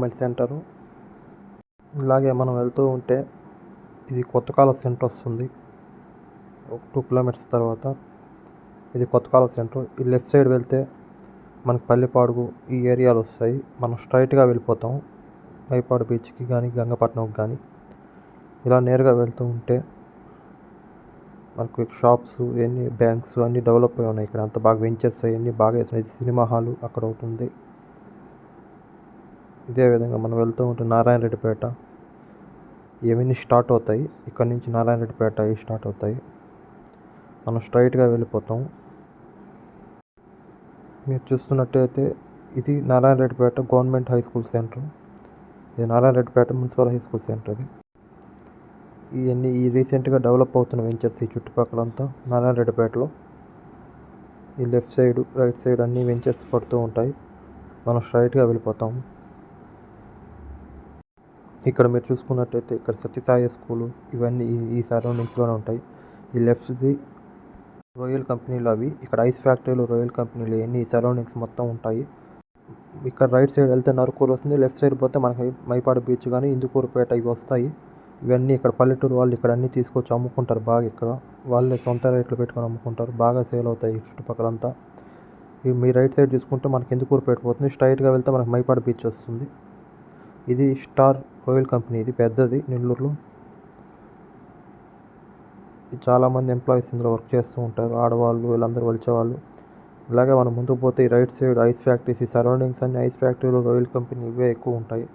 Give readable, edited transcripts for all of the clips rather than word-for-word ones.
Development centre. ఇలాగే మనం వెళ్తూ ఉంటే ఇది కొత్త కాలువ సెంటర్ వస్తుంది. 2 కిలోమీటర్స్ తర్వాత ఇది కొత్త కాలువ సెంటర్. ఈ లెఫ్ట్ సైడ్ వెళ్తే మనకి పల్లిపాడుగు ఈ ఏరియాలు వస్తాయి. మనం స్ట్రైట్గా వెళ్ళిపోతాం మైపాడు బీచ్కి కానీ గంగపట్నంకి కానీ. ఇలా నేరుగా వెళ్తూ ఉంటే మనకు షాప్స్ ఎన్ని బ్యాంక్స్ అన్నీ డెవలప్ అయి ఉన్నాయి. ఇక్కడ అంత బాగా వెంచర్స్ అవన్నీ బాగా వేసినాయి. సినిమా హాలు అక్కడ ఒకటి ఉంది. ఇదే విధంగా మనం వెళ్తూ ఉంటే నారాయణ రెడ్డిపేట ఇవన్నీ స్టార్ట్ అవుతాయి. ఇక్కడ నుంచి నారాయణ రెడ్డిపేట ఇవి స్టార్ట్ అవుతాయి. మనం స్ట్రైట్గా వెళ్ళిపోతాం. మీరు చూస్తున్నట్టయితే ఇది Narayana Reddipeta government high school centre. ఇది Narayana Reddipeta municipal high school centre. ఇది ఇవన్నీ ఈ రీసెంట్గా డెవలప్ అవుతున్న వెంచర్స్ ఈ చుట్టుపక్కలంతా నారాయణ రెడ్డిపేటలో. ఈ లెఫ్ట్ సైడ్ రైట్ సైడ్ అన్ని వెంచర్స్ పడుతూ ఉంటాయి. మనం స్ట్రైట్గా వెళ్ళిపోతాము. ఇక్కడ మీరు చూసుకున్నట్టయితే ఇక్కడ సత్యసాయి స్కూలు ఇవన్నీ ఈ సరౌండింగ్స్లోనే ఉంటాయి. ఈ లెఫ్ట్ది రోయల్ కంపెనీలు అవి. ఇక్కడ ఐస్ ఫ్యాక్టరీలు రోయల్ కంపెనీలు ఇవన్నీ ఈ సరౌండింగ్స్ మొత్తం ఉంటాయి. ఇక్కడ రైట్ సైడ్ వెళ్తే నరుకూరు వస్తుంది. లెఫ్ట్ సైడ్ పోతే మనకి మైపాడు బీచ్ కానీ ఇందుకూరుపేట ఇవి వస్తాయి. ఇవన్నీ ఇక్కడ పల్లెటూరు వాళ్ళు ఇక్కడ అన్నీ తీసుకొచ్చి అమ్ముకుంటారు. బాగా ఇక్కడ వాళ్ళే సొంత రేట్లు పెట్టుకొని అమ్ముకుంటారు. బాగా సేల్ అవుతాయి ఈ చుట్టుపక్కలంతా. మీ రైట్ సైడ్ చూసుకుంటే మనకి ఇందుకూరుపేట పోతుంది. స్ట్రైట్గా వెళ్తే మనకి మైపాడు బీచ్ వస్తుంది. ఇది స్టార్ రోయల్ కంపెనీ. ఇది పెద్దది నెల్లూరులో. చాలామంది ఎంప్లాయీస్ ఇందులో వర్క్ చేస్తూ ఉంటారు. ఆడవాళ్ళు వీళ్ళందరూ వచ్చేవాళ్ళు. ఇలాగే మనం ముందుకు పోతే ఈ రైట్ సైడ్ ఐస్ ఫ్యాక్టరీస్ ఈ సరౌండింగ్స్ అన్ని ఐస్ ఫ్యాక్టరీలు రోయల్ కంపెనీ ఇవే ఎక్కువ ఉంటాయి.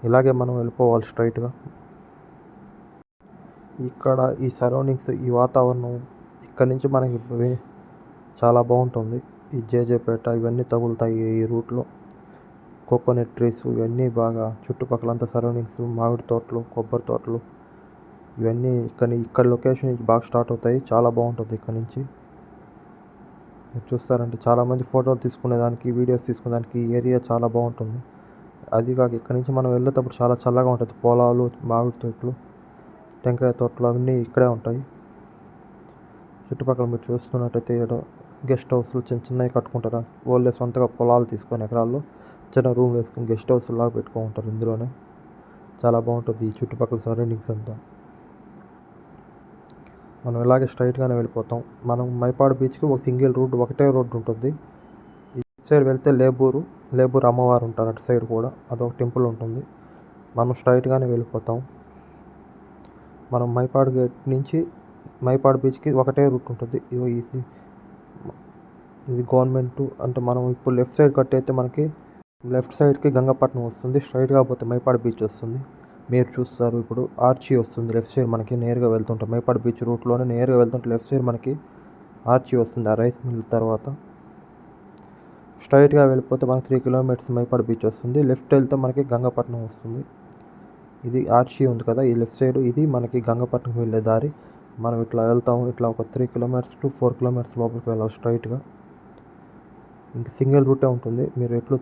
ఇలాగే మనం వెళ్ళిపోవాలి స్ట్రైట్గా. ఇక్కడ ఈ సరౌండింగ్స్ ఈ వాతావరణం ఇక్కడ నుంచి మనకి చాలా బాగుంటుంది. ఈ జేజేపేట ఇవన్నీ తగులుతాయి ఈ రూట్లో. కోకోనట్ ట్రీస్ ఇవన్నీ బాగా చుట్టుపక్కలంతా సరౌండింగ్స్ మామిడి తోటలు కొబ్బరి తోటలు ఇవన్నీ ఇక్కడ లొకేషన్ బాగా స్టార్ట్ అవుతాయి. చాలా బాగుంటుంది ఇక్కడ నుంచి. మీరు చూస్తారంటే చాలామంది ఫోటోలు తీసుకునేదానికి వీడియోస్ తీసుకునేదానికి ఈ ఏరియా చాలా బాగుంటుంది. అది కాక ఇక్కడ నుంచి మనం వెళ్ళేటప్పుడు చాలా చల్లగా ఉంటుంది. పొలాలు మామిడి తోటలు టెంకాయ తోటలు అవన్నీ ఇక్కడే ఉంటాయి. చుట్టుపక్కల మీరు చూస్తున్నట్టయితే గెస్ట్ హౌస్లు చిన్న చిన్నవి కట్టుకుంటారు. వాళ్ళే సొంతగా పొలాలు తీసుకొని ఎకరాల్లో చిన్న రూమ్ వేసుకొని గెస్ట్ హౌస్ లాగా పెట్టుకుంటారు. ఇందులోనే చాలా బాగుంటుంది ఈ చుట్టుపక్కల సరౌండింగ్స్ అంతా. మనం ఇలాగే స్ట్రైట్గానే వెళ్ళిపోతాం. మనం మైపాడు బీచ్కి ఒక సింగిల్ రూట్ ఒకటే రోడ్డు ఉంటుంది. ఇటు సైడ్ వెళ్తే లేబూర్ అమ్మవారు ఉంటారు. అటు సైడ్ కూడా అదొక టెంపుల్ ఉంటుంది. మనం స్ట్రైట్గానే వెళ్ళిపోతాం. మనం మైపాడు గేట్ నుంచి మైపాడు బీచ్కి ఒకటే రూట్ ఉంటుంది. ఇది గవర్నమెంట్ అంటే మనం ఇప్పుడు లెఫ్ట్ సైడ్ కట్టయితే మనకి లెఫ్ట్ సైడ్కి గంగపట్నం వస్తుంది. స్ట్రైట్గా పోతే మైపాడు బీచ్ వస్తుంది. మీరు చూస్తారు ఇప్పుడు ఆర్చీ వస్తుంది లెఫ్ట్ సైడ్ మనకి నేరుగా వెళ్తుంటాం. మైపాడు బీచ్ రూట్లోనే నేరుగా వెళ్తుంటే లెఫ్ట్ సైడ్ మనకి ఆర్చీ వస్తుంది. ఆ రైస్ మిల్ తర్వాత స్ట్రైట్గా వెళ్ళిపోతే మనకి 3 కిలోమీటర్స్ మైపాడు బీచ్ వస్తుంది. లెఫ్ట్ వెళ్తే మనకి గంగపట్నం వస్తుంది. ఇది ఆర్చీ ఉంది కదా ఈ లెఫ్ట్ సైడ్ ఇది మనకి గంగపట్నంకి వెళ్ళే దారి. మనం ఇట్లా వెళ్తాము. ఇట్లా ఒక 3 కిలోమీటర్స్ టు 4 కిలోమీటర్స్ లోపలికి వెళ్ళాలి స్ట్రైట్గా. ఇంక సింగిల్ రూటే ఉంటుంది. మీరు ఎట్లు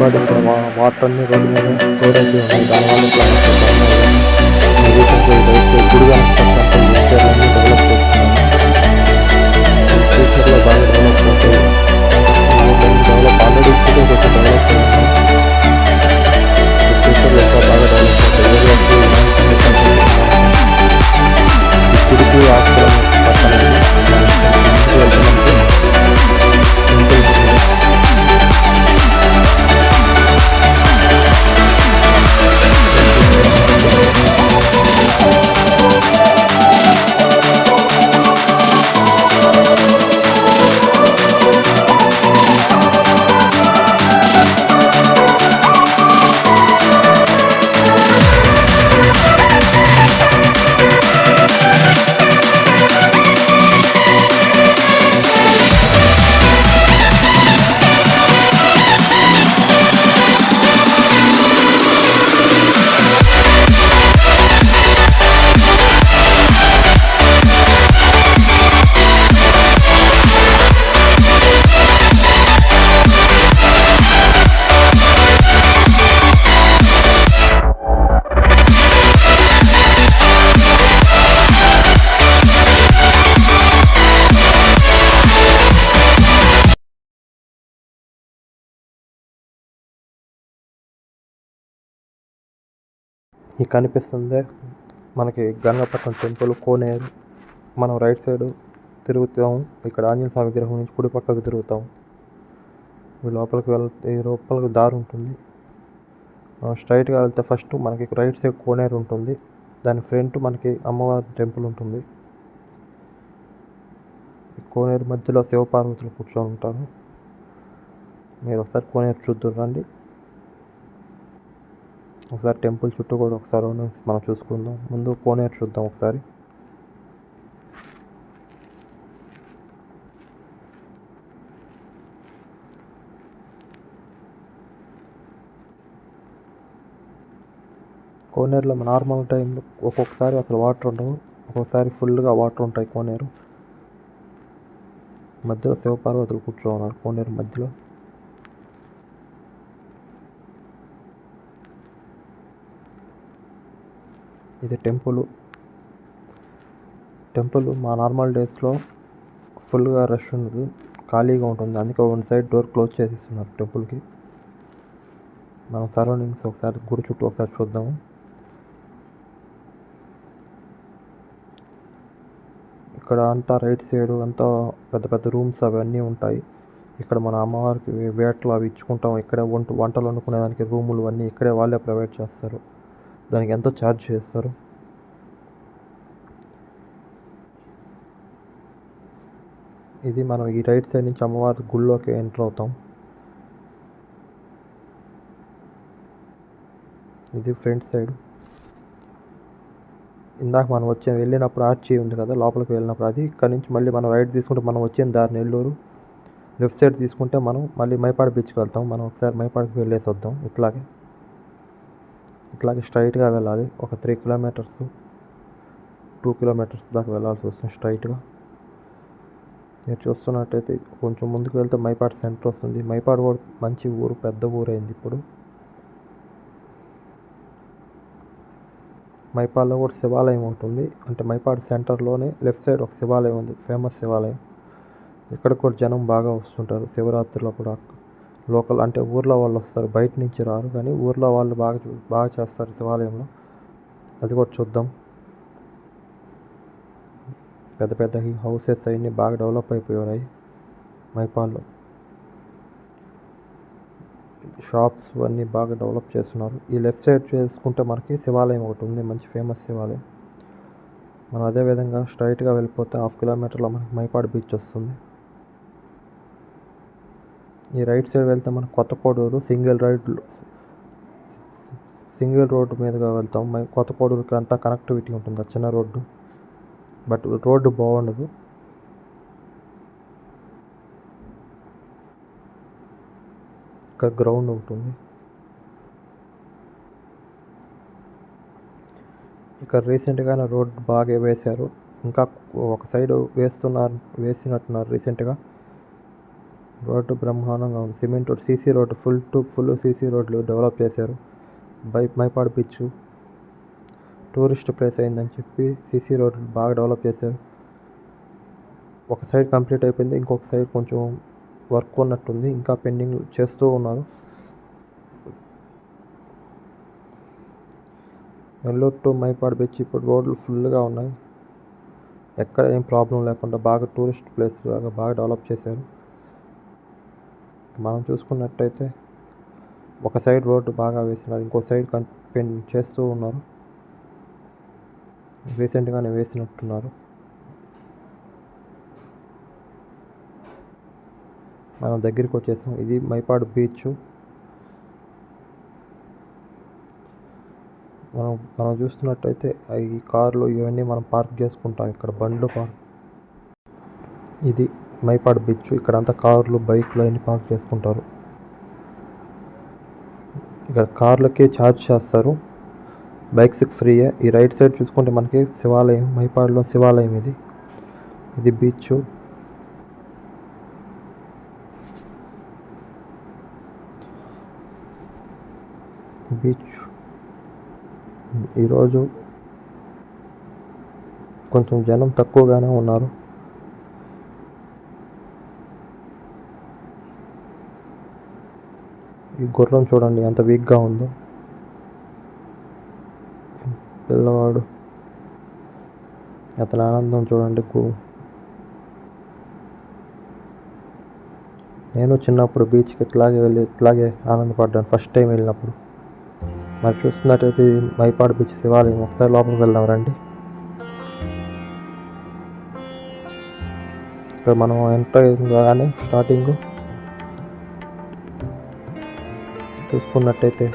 దానివల్ల ఇక్కడ వాటర్ అన్ని రోడ్డు మీద స్టోర్ అయిపోయి ఉన్నాయి. దానివల్ల గుడి అన్నీ డెవలప్ చేస్తున్నారు. ఫ్యూచర్లో బాగా డెవలప్ అవుతాయి. డెవలప్ ఆల్రెడీ ఇప్పుడు కొంచెం డెవలప్ అయ్యింది. ఫ్యూచర్లో ఇంకా బాగా డెవలప్ అవుతాయి. గుడికి హాస్పిటల్ పక్కన ఈ కనిపిస్తుంది మనకి గంగపట్నం టెంపుల్ కోనేరు. మనం రైట్ సైడ్ తిరుగుతాం. ఇక్కడ ఆంజనేయ స్వామి విగ్రహం నుంచి కుడి పక్కకు తిరుగుతాం. ఈ లోపలికి దారి ఉంటుంది. స్ట్రైట్గా వెళ్తే ఫస్ట్ మనకి రైట్ సైడ్ కోనేరు ఉంటుంది. దాని ఫ్రంట్ మనకి అమ్మవారి టెంపుల్ ఉంటుంది. కోనేరు మధ్యలో శివపార్వతులు కూర్చొని ఉంటారు. మీరు ఒకసారి కోనేరు చూద్దురు రండి. ఒకసారి టెంపుల్ చుట్టూ కూడా ఒకసారి మనం చూసుకుందాం. ముందు కోనేరు చూద్దాం ఒకసారి. కోనేరులో నార్మల్ టైంలో ఒక్కొక్కసారి అసలు వాటర్ ఉండవు, ఒక్కొక్కసారి ఫుల్గా వాటర్ ఉంటాయి. కోనేరు మధ్యలో శివపార్వతులు కూర్చోన్నారు. కోనేరు మధ్యలో ఇది టెంపుల్ మా నార్మల్ డేస్లో ఫుల్గా రష్ ఉండదు, ఖాళీగా ఉంటుంది. అందుకే వన్ సైడ్ డోర్ క్లోజ్ చేసేస్తున్నారు టెంపుల్కి. మనం సరౌండింగ్స్ ఒకసారి గుడి చుట్టూ ఒకసారి చూద్దాము. ఇక్కడ అంతా రైట్ సైడ్ అంతా పెద్ద పెద్ద రూమ్స్ అవన్నీ ఉంటాయి. ఇక్కడ మన అమ్మవారికి వేటలు అవి ఇచ్చుకుంటాం. ఇక్కడే వంటలు వండుకునేదానికి రూములు అన్నీ ఇక్కడే వాళ్ళే ప్రొవైడ్ చేస్తారు. దానికి ఎంతో ఛార్జ్ చేస్తారు. ఇది మనం ఈ రైట్ సైడ్ నుంచి అమ్మవారి గుళ్ళోకి ఎంటర్ అవుతాం. ఇది ఫ్రంట్ సైడ్. ఇందాక మనం వెళ్ళినప్పుడు ఆర్చి ఉంది కదా, లోపలికి వెళ్ళినప్పుడు అది. ఇక్కడ నుంచి మళ్ళీ మనం రైట్ తీసుకుంటే మనం వచ్చిన దారి నెల్లూరు. లెఫ్ట్ సైడ్ తీసుకుంటే మనం మళ్ళీ మైపాడు బీచ్కి వెళ్తాం. మనం ఒకసారి మైపాడుకి వెళ్ళేసి వద్దాం. ఇట్లాగే స్ట్రైట్గా వెళ్ళాలి. ఒక 3 కిలోమీటర్స్ 2 కిలోమీటర్స్ దాకా వెళ్ళాల్సి వస్తుంది స్ట్రైట్గా. మీరు చూస్తున్నట్టయితే కొంచెం ముందుకు వెళ్తే మైపాడు సెంటర్ వస్తుంది. మైపాడు కూడా మంచి ఊరు, పెద్ద ఊరు అయింది ఇప్పుడు. మైపాడులో కూడా శివాలయం ఉంటుంది. అంటే మైపాడు సెంటర్లోనే లెఫ్ట్ సైడ్ ఒక శివాలయం ఉంది, ఫేమస్ శివాలయం. ఇక్కడ కూడా జనం బాగా వస్తుంటారు శివరాత్రిలో కూడా. లోకల్ అంటే ఊర్లో వాళ్ళు వస్తారు, బయట నుంచి రారు. కానీ ఊర్లో వాళ్ళు బాగా చేస్తారు శివాలయంలో. అది కూడా చూద్దాం. పెద్ద పెద్ద హౌసెస్ అవన్నీ బాగా డెవలప్ అయిపోయాయి మైపాడులో. షాప్స్ అన్నీ బాగా డెవలప్ చేస్తున్నారు. ఈ లెఫ్ట్ సైడ్ చేసుకుంటే మనకి శివాలయం ఒకటి ఉంది, మంచి ఫేమస్ శివాలయం. మనం అదేవిధంగా స్ట్రైట్గా వెళ్ళిపోతే 1/2 కిలోమీటర్లో మనకి మైపాడు బీచ్ వస్తుంది. ఈ రైట్ సైడ్ వెళ్తే మనకు కొత్తకోడూరు సింగిల్ రోడ్డు మీదుగా వెళ్తాం. కొత్తకోడూరుకి అంతా కనెక్టివిటీ ఉంటుంది, చిన్న రోడ్డు. బట్ రోడ్డు బాగుండదు. ఇక్కడ గ్రౌండ్ ఒకటి ఉంది. ఇక్కడ రీసెంట్గానే రోడ్డు బాగా వేశారు. ఇంకా ఒక సైడ్ వేసినట్టున్నారు రీసెంట్గా. రోడ్డు బ్రహ్మాండంగా ఉంది. Cement road, CC road, full CC రోడ్లు డెవలప్ చేశారు. మైపాడు బీచ్ టూరిస్ట్ ప్లేస్ అయిందని చెప్పి సీసీ రోడ్లు బాగా డెవలప్ చేశారు. ఒక సైడ్ కంప్లీట్ అయిపోయింది, ఇంకొక సైడ్ కొంచెం వర్క్ ఉన్నట్టుంది, ఇంకా పెండింగ్ చేస్తూ ఉన్నారు. నెల్లూరు టు మైపాడు బీచ్ ఇప్పుడు రోడ్లు ఫుల్గా ఉన్నాయి. ఎక్కడ ఏం ప్రాబ్లం లేకుండా బాగా టూరిస్ట్ ప్లేస్ లాగా బాగా డెవలప్ చేశారు. మనం చూసుకున్నట్టయితే ఒక సైడ్ రోడ్డు బాగా వేసినారు, ఇంకో సైడ్ చేస్తూ ఉన్నారు. రీసెంట్గానే వేసినట్టున్నారు. మనం దగ్గరికి వచ్చేసాం. ఇది మైపాడు బీచ్. మనం చూస్తున్నట్టయితే ఈ కార్లు ఇవన్నీ మనం పార్క్ చేసుకుంటాం, ఇక్కడ బండ్లు ఇది మైపాడు బీచ్. ఇక్కడ అంతా కార్లు, బైక్లు అన్నీ పార్క్ చేసుకుంటారు. ఇక్కడ కార్లకి ఛార్జ్ చేస్తారు, బైక్స్కి ఫ్రీయే. ఈ రైట్ సైడ్ చూసుకుంటే మనకి శివాలయం, మైపాడులో శివాలయం ఇది బీచ్. ఈరోజు కొంచెం జనం తక్కువగానే ఉన్నారు. ఈ గుర్రం చూడండి ఎంత వీక్గా ఉందో. పిల్లవాడు అతని ఆనందం చూడండి. నేను చిన్నప్పుడు బీచ్కి ఇట్లాగే ఆనందపడ్డాను ఫస్ట్ టైం వెళ్ళినప్పుడు. మరి చూస్తున్నట్టయితే మైపాడు బీచ్ శివాలయం. ఒకసారి లోపలికి వెళ్దాం రండి. ఇక్కడ మనం ఎంటర్ అయ్యిందని స్టార్టింగ్ చూసుకున్నట్టయితే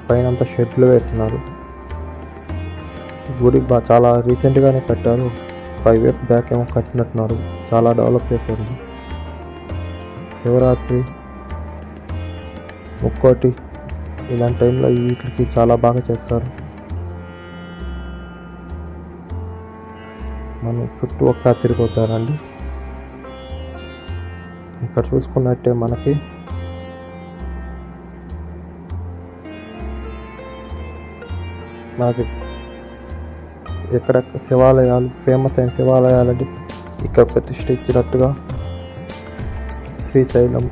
పైన అంతా షెడ్లు వేస్తున్నారు. గుడి చాలా రీసెంట్గానే కట్టారు, 5 years బ్యాక్ ఏమో కట్టినట్టున్నారు. చాలా డెవలప్ చేశారు. శివరాత్రి, ముక్కోటి ఇలాంటి టైంలో వీటికి చాలా బాగా చేస్తారు. మనం చుట్టూ ఒకసారి తిరిగిపోతారండి. ఇక్కడ చూసుకున్నట్టే మనకి ఇక్కడ శివాలయాలు, ఫేమస్ అయిన శివాలయాలు అంటే ఇక్కడ ప్రతిష్ఠించినట్టుగా శ్రీశైలం,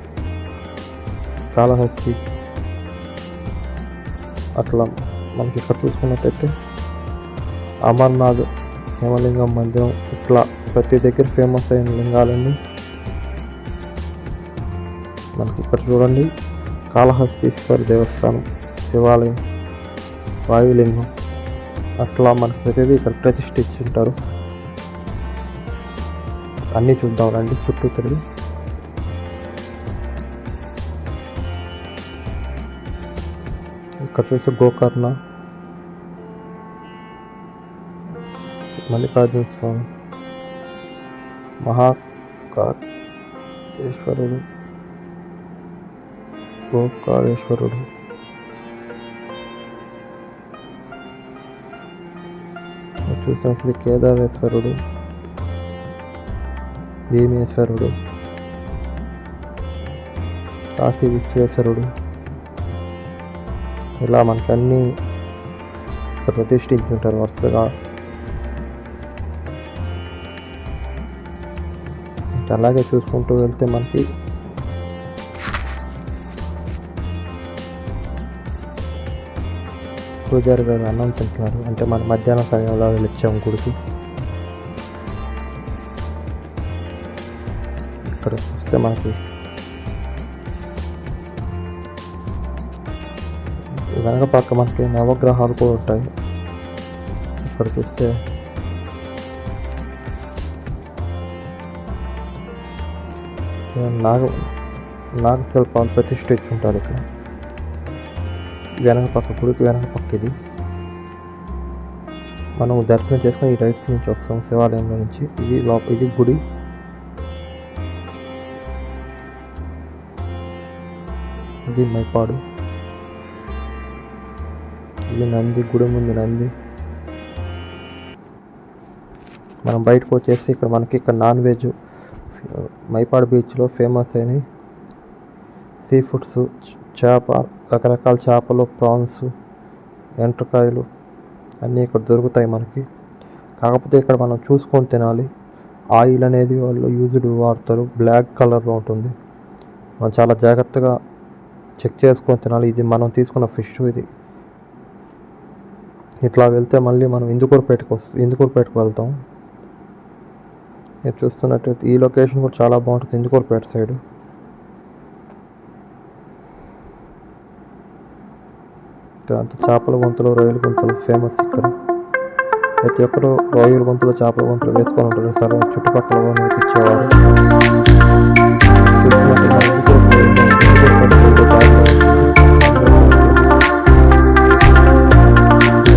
కాళహస్తి, అట్లా మనకి ఇక్కడ చూసుకున్నట్టయితే అమర్నాథ్, హేమలింగం మందిరం, ఇట్లా ప్రతి దగ్గర ఫేమస్ అయిన లింగాలన్నీ మనకి ఇక్కడ చూడండి. కాళహస్తీశ్వర దేవస్థానం, శివాలయం, వాయులింగం, అట్లా మనకి ప్రతిదీ ఇక్కడ ప్రతిష్ఠించుంటారు. అన్నీ చూద్దాం రండి చుట్టూ తిరిగి. ఇక్కడ చూసి గోకర్ణ, మల్లికార్జున స్వామి, మహాకాళేశ్వరుడు, గోకాళేశ్వరుడు, చూసిన శ్రీ కేదారేశ్వరుడు, భీమేశ్వరుడు, కాశీ విశ్వేశ్వరుడు, ఇలా మనకి అన్నీ ప్రతిష్ఠించుంటారు వరుసగా. అలాగే చూసుకుంటూ వెళ్తే మనకి పూజారి గారు అన్నం తింటున్నారు. అంటే మన మధ్యాహ్నం సమయంలో వెళ్ళొచ్చాము గుడికి. ఇక్కడ చూస్తే మనకి వెనక పక్క మనకి నవగ్రహాలు కూడా ఉంటాయి. ఇక్కడ చూస్తే నాగశిల్పాలు ప్రతిష్ఠించుంటారు ఇక్కడ వెనక పక్క, గుడికి వెనక పక్క. ఇది మనం దర్శనం చేసుకొని ఈ రైట్స్ నుంచి వస్తాం శివాలయంలో నుంచి. ఇది గుడి. ఇది మైపాడు. ఇది నంది, గుడి ముందు నంది. మనం బయటకు వచ్చేసి ఇక్కడ మనకి ఇక్కడ నాన్ వెజ్ మైపాడు బీచ్లో ఫేమస్ అయిన సీ ఫుడ్స్, చేప, రకరకాల చేపలు, ప్రాన్స్, ఎండ్రకాయలు అన్నీ ఇక్కడ దొరుకుతాయి మనకి. కాకపోతే ఇక్కడ మనం చూసుకొని తినాలి. ఆయిల్ అనేది వాళ్ళు యూజ్డ్ వాడతారు, బ్లాక్ కలర్లో ఉంటుంది. మనం చాలా జాగ్రత్తగా చెక్ చేసుకొని తినాలి. ఇది మనం తీసుకున్న ఫిష్ ఇది. ఇట్లా వెళ్తే మళ్ళీ మనం ఇందుకూరుపేటకు వెళ్తాం. మీరు చూస్తున్నట్టయితే ఈ లొకేషన్ కూడా చాలా బాగుంటుంది, ఇందుకూరుపేట సైడ్. ఇక్కడ అంతా చేపల గుంతలు, రొయ్యల గుంతలు ఫేమస్. ఇక్కడ ప్రతి ఒక్కరు రొయ్యల గుంతలు, చేపల గుంతలు వేసుకొని ఉంటారు. సరే చుట్టుపక్కల నివసించేవారు.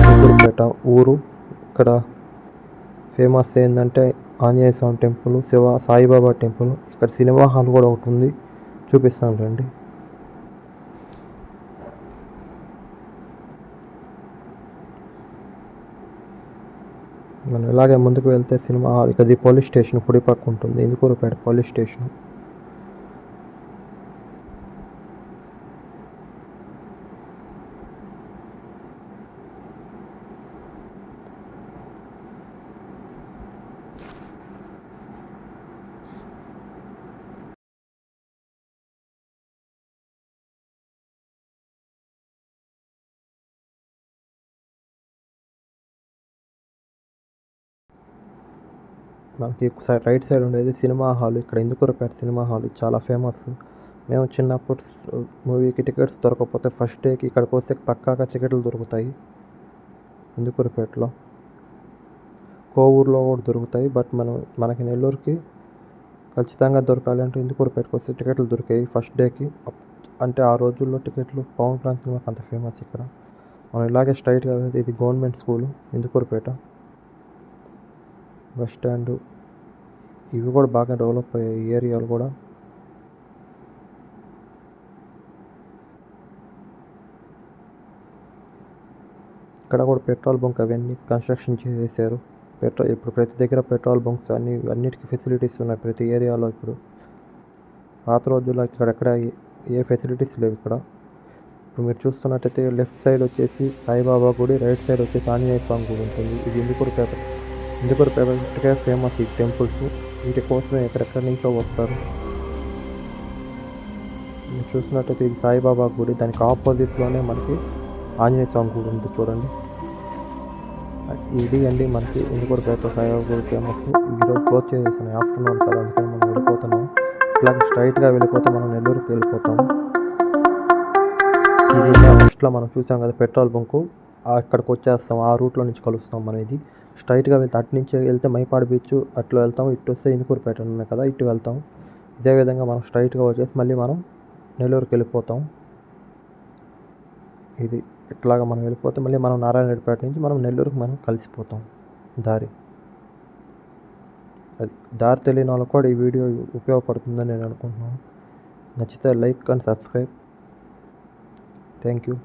ఇందుకూరుపేట ఊరు. ఇక్కడ ఫేమస్ ఏంటంటే ఆంజనేయ స్వామి టెంపుల్, సాయిబాబా టెంపుల్. ఇక్కడ సినిమా హాల్ కూడా ఒకటి ఉంది, చూపిస్తాను రండి. మనం ఇలాగే ముందుకు వెళ్తే సినిమా హాల్, ఇక్కడ పోలీస్ స్టేషన్ కుడి పక్క ఉంటుంది, ఇందుకూరుపేట పోలీస్ స్టేషన్. మనకి రైట్ సైడ్ ఉండేది సినిమా హాల్. ఇక్కడ ఇందుకూరుపేట సినిమా హాల్ చాలా ఫేమస్. మేము చిన్నప్పుడు మూవీకి టికెట్స్ దొరకకపోతే ఫస్ట్ డేకి ఇక్కడికి వస్తే పక్కాగా టికెట్లు దొరుకుతాయి. ఇందుకూరుపేటలో కోవూరులో కూడా దొరుకుతాయి. బట్ మనకి నెల్లూరుకి ఖచ్చితంగా దొరకాలి అంటే ఇందుకూరుపేటకు వస్తే టికెట్లు దొరికాయి ఫస్ట్ డేకి. అంటే ఆ రోజుల్లో టికెట్లు పవన్ కళ్యాణ్ సినిమాకి అంత ఫేమస్ ఇక్కడ. మనం ఇలాగే స్ట్రైట్గా వెళ్తే ఇది government school Indukurpet. Bus stand ఇవి కూడా బాగా డెవలప్ అయ్యాయి ఈ ఏరియాలు కూడా. ఇక్కడ కూడా పెట్రోల్ బంక్ అవన్నీ కన్స్ట్రక్షన్ చేసేసారు. ఇప్పుడు ప్రతి దగ్గర పెట్రోల్ బంక్స్ అన్నిటికీ ఫెసిలిటీస్ ఉన్నాయి ప్రతి ఏరియాలో. ఇప్పుడు పాత రోజుల్లో ఇక్కడెక్కడ ఏ ఫెసిలిటీస్ లేవు ఇక్కడ. ఇప్పుడు మీరు చూస్తున్నట్టయితే లెఫ్ట్ సైడ్ వచ్చేసి సాయిబాబా గుడి, రైట్ సైడ్ వచ్చేసి ఆంజనేయ స్వామి గుడి ఉంటుంది. ఇది ఇందుకూరుపేటకే ఫేమస్ ఈ టెంపుల్స్. వీటి కోసమే ఎక్కడెక్కడి నుంచో వస్తారు. మీరు చూసినట్టయితే ఇది సాయిబాబా గుడి, దానికి ఆపోజిట్లోనే మనకి ఆంజనేయ స్వామి గుడి ఉంది చూడండి. ఇది అండి మనకి ఇందుకూరుపేట సాయిబాబా గుడి ఫేమస్. ఈరోజు క్లోజ్ చేసేస్తున్నాయి, ఆఫ్టర్నూన్ కదా, అందుకని మనం వెళ్ళిపోతున్నాం. ఇలాగ స్ట్రైట్గా వెళ్ళిపోతే మనం నెల్లూరుకి వెళ్ళిపోతాం. ఇది ఫస్ట్లో మనం చూసాం కదా పెట్రోల్ బంకు, అక్కడికి వచ్చేస్తాం, ఆ రూట్లో నుంచి కలుస్తాం మనం. ఇది స్ట్రైట్గా వెళ్తే అటు నుంచి వెళ్తే మైపాడు బీచ్ అట్లా వెళ్తాం, ఇటు వస్తే ఇందుకూరుపేట ఉన్నాయి కదా ఇటు వెళ్తాం. ఇదే విధంగా మనం స్ట్రైట్గా వచ్చేసి మళ్ళీ మనం నెల్లూరుకి వెళ్ళిపోతాం. ఇది ఇట్లాగా మనం వెళ్ళిపోతే మళ్ళీ మనం నారాయణపేట నుంచి మనం నెల్లూరుకి మనం కలిసిపోతాం. దారి తెలియని వాళ్ళకు కూడా ఈ వీడియో ఉపయోగపడుతుందని నేను అనుకుంటున్నాను. నచ్చితే like and subscribe. Thank you.